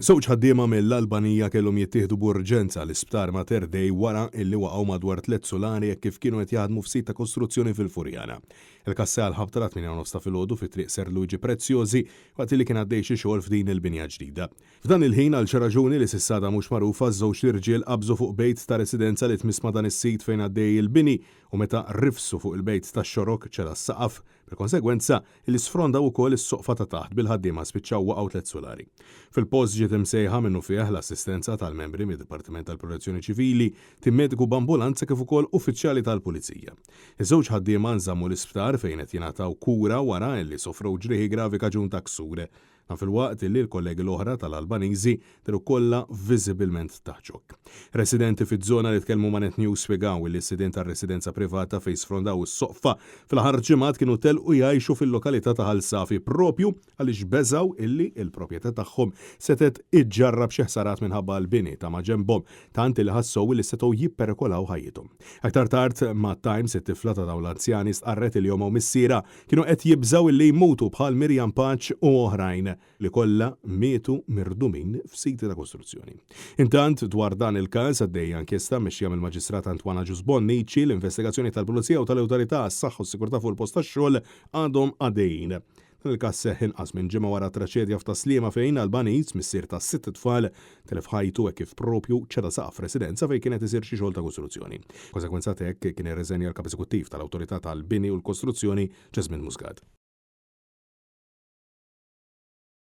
Żewġ ħaddiema mill-Albanija kellhom jittieħdu b'urġenza l-isptar Mater Dei wara illi waqgħu madwar 3 sulari jekk kif kienu qed jaħdmu f'sit ta' kostruzzjoni fil-Furjana. Il-kassja l-ħabta ta' 8:30 ta' filgħodu fit-triq Ser Luigi Prezzjosi waqt li kien għaddej xi xogħol f'din il-binja ġdida. F'dan il-ħin għal xi raġuni li s'issada mhux magħrufa żewġ irġiel qabżu fuq bejt ta' residenza li tmiss ma' dan is-sit fejn għaddej il-bini u meta rifsu fuq il-bejt tax-xorok ċela s-saqaf, bil-konsegwenza li sfrondaw ukoll is-soqfa ta' taħt bil-ħaddiema spiċċaw waqgħu 3 sulari. Fil-post ġiet imsejħa minnu fih l-assistenza tal-membri mid-Dipartiment tal-Protezzjoni Ċivili, tim mediku b'ambulanza kif ukoll uffiċjali tal-Pulizija. Iż-żewġ ħaddiema nżammu l-isptar fejn qed jingħataw kura wara li sofrew ġrieħi gravi kaġun ta' ksur. Fil-waqt li l-kollegi l-oħra tal-Albaniżi deru kollha viżibilment taħt xokk. Residenti fiż-żona li tkellmu ma' Net News spjegaw li s-sidien tar-residenza privata fejn sfrondaw is-soqfa fil-aħħar ġimgħat kienu telqu jgħixu fil-lokalità ta' Ħalsafi propju għaliex beżaw illi l-proprjetà tagħhom setet iġġarrab xi ħsarat minħabba l-bini ta' ma' ġenbhom tant li ħassew li setgħu jipperikolaw ħajjithom. Aktar tard ma' Times it-tifla ta' dawn l-anzjani stqarret il jomhom missiera kienu qed jibżgħu illi jmutu bħal Mirjam Paċ u oħrajn li kollha mietu mirdumin f'siti ta' kostruzzjoni. Intant dwar dan il-każ għaddejja inkjesta mexxija mill-Maġistrat Antwana Ġusbonnici l-investigazzjoni tal-Pulizija u tal-Awtorità għas-Saħħa u s-Sigurtà fuq il-post tax-xogħol għadhom għaddejjin. Il-każ seħħ inqas minn ġimgħa wara traċedja f'Taslima fejn Albaniż missier ta' 6 tfal telef ħajtu hekk kif propju ċeda saqaf residenza fejn kienet isir xi xogħol ta' kostruzzjoni. Konsegwenza hekk kien irreżenja l-Kap Eżekuttiv tal-Awtorità tal-Bini u l-Kostruzzjoni Ġasmin Muscat.